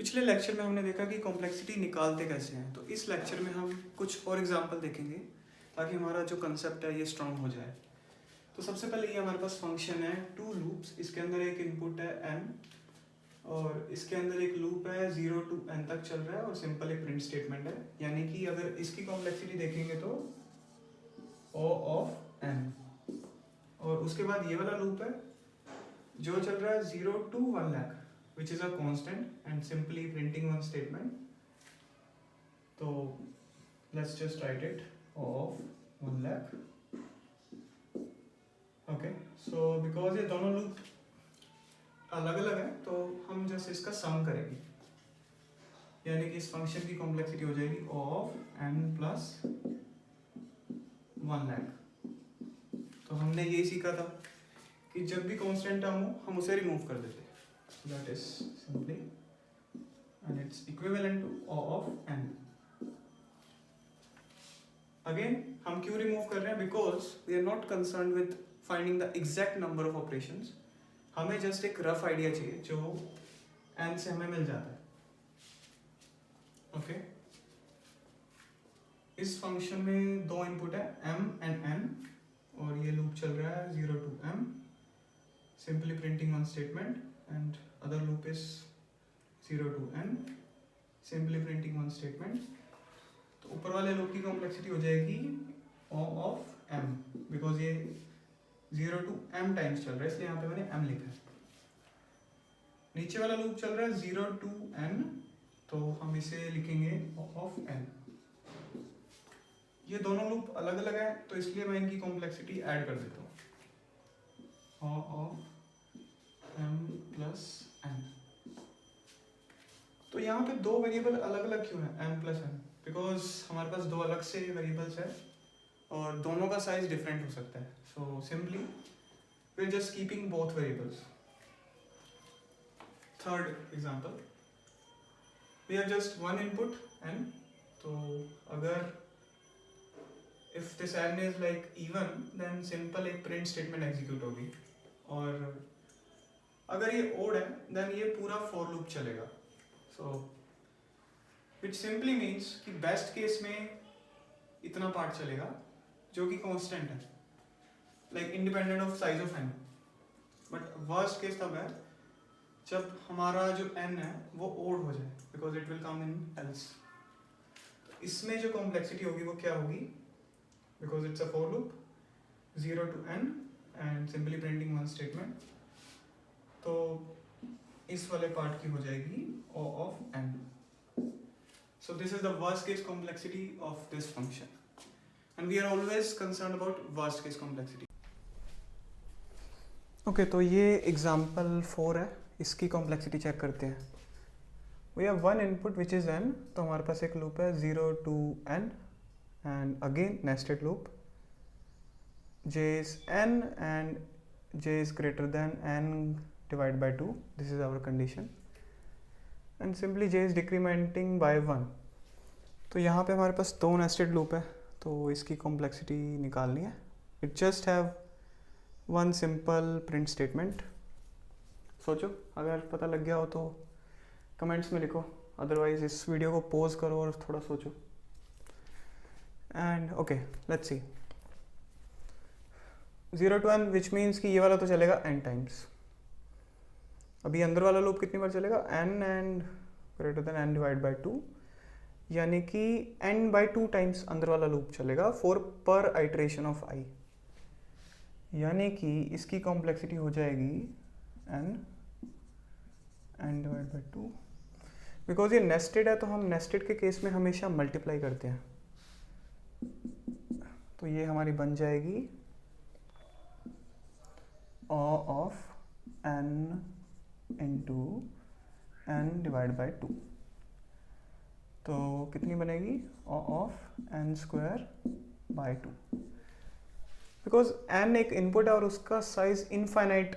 पिछले लेक्चर में हमने देखा कि कॉम्प्लेक्सिटी निकालते कैसे हैं, तो इस लेक्चर में हम कुछ और एग्जांपल देखेंगे ताकि हमारा जो कंसेप्ट है ये स्ट्रांग हो जाए। तो सबसे पहले ये हमारे पास फंक्शन है टू लूप्स, इसके अंदर एक इनपुट है n और इसके अंदर एक लूप है 0 to n तक चल रहा है और सिंपल एक प्रिंट स्टेटमेंट है। यानी कि अगर इसकी कॉम्प्लेक्सिटी देखेंगे तो O of n, और उसके बाद ये वाला लूप है जो चल रहा है 0 to 1 lakh which is a constant and simply printing one statement. So let's just write it O of 1 lakh. Okay, so because ये दोनों लूप अलग अलग है तो हम जस्ट इसका सम करेंगे, यानी कि इस फंक्शन की कॉम्प्लेक्सिटी हो जाएगी O of n plus 1 lakh. तो हमने यही सीखा था कि जब भी कांस्टेंट टर्म हो हम उसे रिमूव कर देते हैं. That is simply and it's equivalent to O of n. Again हम क्यों रिमूव कर रहे हैं? Because we are not concerned with finding the exact number of operations. हमें जस्ट एक रफ आइडिया चाहिए जो n से हमें मिल जाता है. ओके, इस फंक्शन में दो इनपुट है m and n और ये लूप चल रहा है 0 to m, simply printing one statement, and other loop is 0 to n, simply printing one statement. तो ऊपर वाले लूप की कॉम्प्लेक्सिटी हो जाएगी O of m, बिकॉज ये 0 to m टाइम्स चल रहा है इसलिए यहाँ पे मैंने m लिखा है. नीचे वाला लूप चल रहा है 0 to n, तो हम इसे लिखेंगे O of n. ये दोनों लूप अलग अलग है तो इसलिए मैं इनकी कॉम्प्लेक्सिटी ऐड कर देता हूँ O of m plus n. तो यहाँ पे दो वेरिएबल अलग अलग क्यों है m plus n? बिकॉज हमारे पास दो अलग से वेरिएबल्स है और दोनों का साइज डिफरेंट हो सकता है. So simply we are just keeping both variables. Third example, we have just one input n. तो अगर if this n is like even then simple एक प्रिंट स्टेटमेंट एग्जीक्यूट होगी, और अगर ये ओड है देन ये पूरा फॉर लूप चलेगा. सो विच सिंपली मीन्स कि बेस्ट केस में इतना पार्ट चलेगा जो कि कांस्टेंट है, like independent of size of n. But worst case तब है जब हमारा जो n है वो ओड हो जाए, because it will come in else. इसमें जो कॉम्प्लेक्सिटी होगी वो क्या होगी? Because it's a for loop 0 to n and simply printing one statement, तो इस वाले पार्ट की हो जाएगी O of n. So this is the worst case complexity of this function, and we are always concerned about worst case complexity. Okay, तो ये example 4 है, इसकी complexity चेक करते हैं. We have one input which is n, तो हमारे पास एक loop है 0 to n and again nested loop. J is n and j is greater than n divided by 2. This is our condition. And simply j is decrementing by 1. तो यहाँ पे हमारे पास दो nested loop है तो इसकी complexity निकालनी है. It just have one simple print statement. सोचो, अगर पता लग गया हो तो कमेंट्स में लिखो, अदरवाइज इस वीडियो को पॉज करो और थोड़ा सोचो. And okay, let's see. 0 to n which means कि ये वाला तो चलेगा n टाइम्स. अभी अंदर वाला लूप कितनी बार चलेगा? n and greater than n divide by 2, यानी कि n बाई 2 टाइम्स अंदर वाला लूप चलेगा फॉर पर आइट्रेशन ऑफ i. यानी कि इसकी कॉम्प्लेक्सिटी हो जाएगी n डिवाइड बाई 2. बिकॉज ये नेस्टेड है तो हम नेस्टेड के केस में हमेशा मल्टीप्लाई करते हैं, तो ये हमारी बन जाएगी O of n into n divided by 2. तो कितनी बनेगी? O of n square by 2. Because n एक इनपुट है और उसका साइज इनफाइनाइट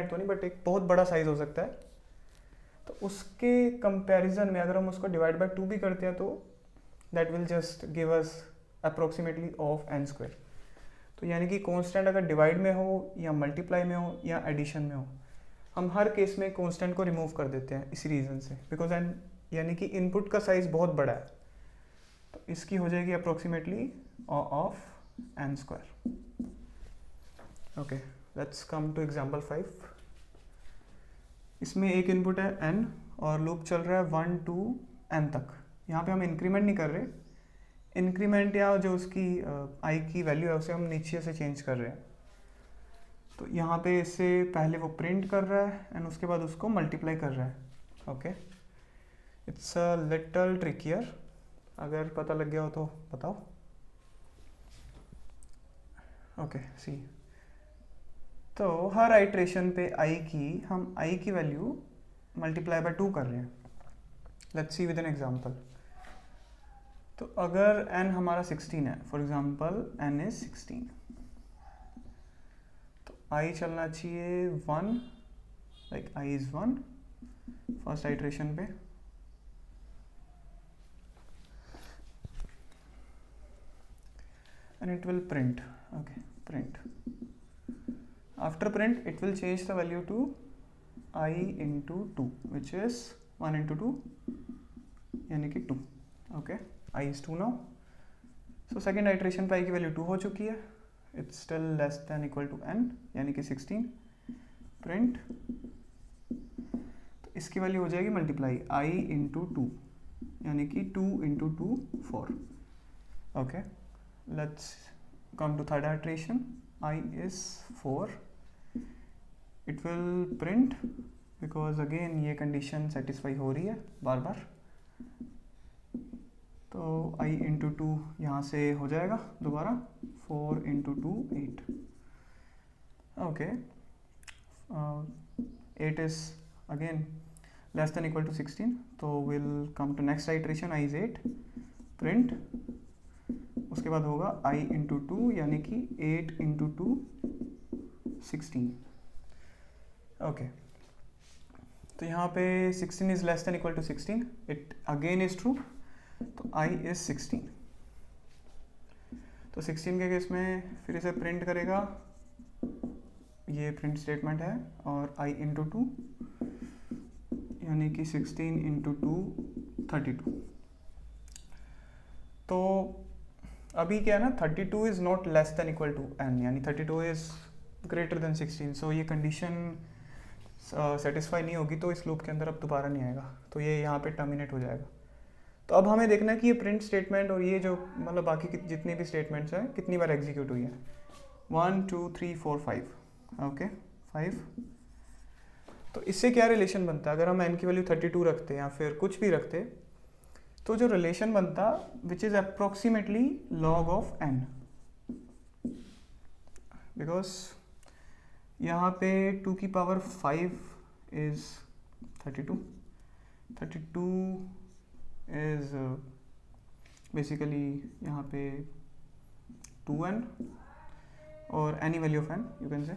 तो नहीं बट एक बहुत बड़ा साइज हो सकता है, तो उसके कंपैरिजन में अगर हम उसको डिवाइड बाय 2 भी करते हैं तो that will just give us approximately O of n square. तो यानी कि कांस्टेंट अगर डिवाइड में हो या मल्टीप्लाई में हो या एडिशन में हो, हम हर केस में कांस्टेंट को रिमूव कर देते हैं इसी रीज़न से, बिकॉज एन यानी कि इनपुट का साइज बहुत बड़ा है, तो इसकी हो जाएगी approximately of n square. Okay, let's come to example 5। इसमें एक इनपुट है n और लूप चल रहा है 1 to n तक। यहाँ पे हम इंक्रीमेंट नहीं कर रहे, इंक्रीमेंट या जो उसकी i की वैल्यू है उसे हम नीचे से चेंज कर रहे हैं। तो यहाँ पे इससे पहले वो प्रिंट कर रहा है एंड उसके बाद उसको मल्टीप्लाई कर रहा है। Okay, it's a little trickier, अगर पता लग गया हो तो बताओ। ओके, सी, तो हर आइट्रेशन पे हम i की वैल्यू मल्टीप्लाई बाय 2 कर रहे हैं। Let's see with an example. तो अगर n हमारा 16 है, फॉर एग्जांपल n इज 16, तो i चलना चाहिए 1, like i is 1 first iteration पे, and it will print. Okay, print. After print it will change the value to I into 2, which is 1 into 2 यानी कि 2. Okay, I is 2 now. So second iteration पे I की value 2 हो चुकी है, it's still less than equal to n यानी कि 16. print, तो इसकी वैल्यू हो जाएगी मल्टीप्लाई I into 2 यानी कि 2 into 2 4. Okay, let's come to third iteration. I is 4. It will print because again ये condition satisfy हो रही है बार बार, तो I into 2 यहाँ से हो जाएगा दोबारा 4 into 2 8. Okay, 8 is again less than equal to 16, तो we'll come to next iteration. I is 8. print, उसके बाद होगा I into 2 यानी कि 8 into 2 16. ओके, तो यहाँ पे 16 is less than equal to 16, it again is true, तो I इज 16. तो 16 के केस में फिर इसे प्रिंट करेगा, ये प्रिंट स्टेटमेंट है, और I into 2 यानी कि 16 into 2 32. तो अभी क्या है ना, 32 is not less than equal to n, यानी 32 इज ग्रेटर देन 16, सो ये कंडीशन सेटिस्फाई नहीं होगी, तो इस लूप के अंदर अब दोबारा नहीं आएगा, तो ये यहाँ पे टर्मिनेट हो जाएगा। तो अब हमें देखना है कि ये प्रिंट स्टेटमेंट और ये जो मतलब बाकी की जितनी भी स्टेटमेंट्स हैं कितनी बार एग्जीक्यूट हुई है। 1 2 3 4 5. ओके, 5। तो इससे क्या रिलेशन बनता है, अगर हम n की वैल्यू 32 रखते या फिर कुछ भी रखते, तो जो रिलेशन बनता which is approximately log of n, because यहाँ पे 2 की पावर 5 इज 32 इज बेसिकली यहाँ पे 2n और any value of n you can say.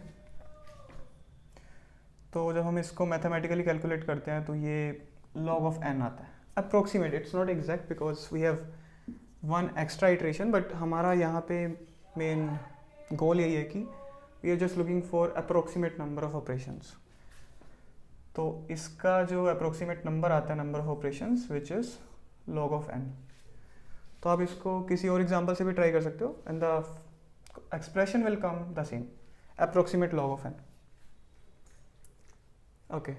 तो जब हम इसको मैथमेटिकली कैलकुलेट करते हैं तो ये log ऑफ n आता है, approximate, it's not exact because we have one extra iteration, but हमारा यहाँ पे मेन गोल यही है कि we are just looking for approximate number of operations. तो इसका जो अप्रोक्सीमेट नंबर आता है, number of operations, which is log of n। तो आप इसको किसी और एग्जांपल से भी ट्राई कर सकते हो and the expression will come the same, approximate log of n। Okay,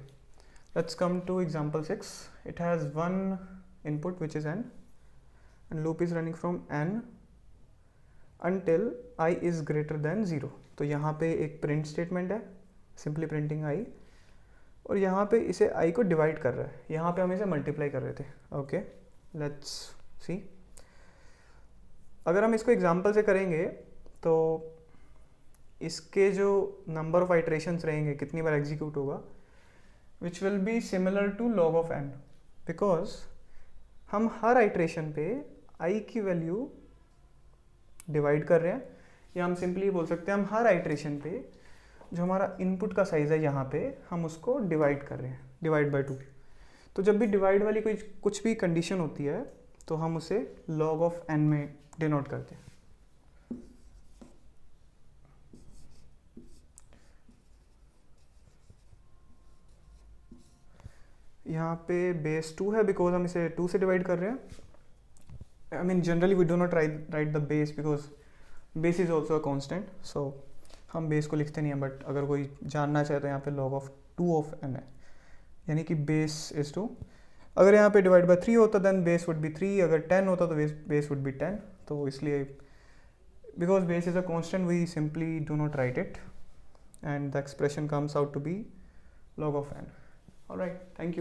let's come to example 6. It has one input which is n and loop is running from n until I is greater than 0. तो यहाँ पे एक print statement है, simply printing I, और यहाँ पे इसे I को divide कर रहा है, यहाँ पे हम इसे multiply कर रहे थे। Okay, let's see. अगर हम इसको example से करेंगे तो इसके जो number of iterations रहेंगे, कितनी बार execute होगा, which will be similar to log of n, because हम हर आइट्रेशन पे i की वैल्यू डिवाइड कर रहे हैं, या हम सिंपली बोल सकते हैं हम हर आइट्रेशन पे जो हमारा इनपुट का साइज है यहाँ पे हम उसको डिवाइड कर रहे हैं, डिवाइड बाय 2। तो जब भी डिवाइड वाली कोई कुछ भी कंडीशन होती है तो हम उसे log ऑफ n में डिनोट करते हैं। यहाँ पे बेस 2 है बिकॉज हम इसे 2 से डिवाइड कर रहे हैं. I mean generally we do not write the base because base is also a constant, so हम बेस को लिखते नहीं हैं. बट अगर कोई जानना चाहे तो यहाँ पे log ऑफ 2 ऑफ n है, यानी कि बेस इज 2. अगर यहाँ पे डिवाइड बाय 3 होता देन बेस वुड बी 3, अगर 10 होता तो बेस वुड बी 10. तो इसलिए because base is a constant we simply do not write it and the expression comes out to be log of n. All right, thank you.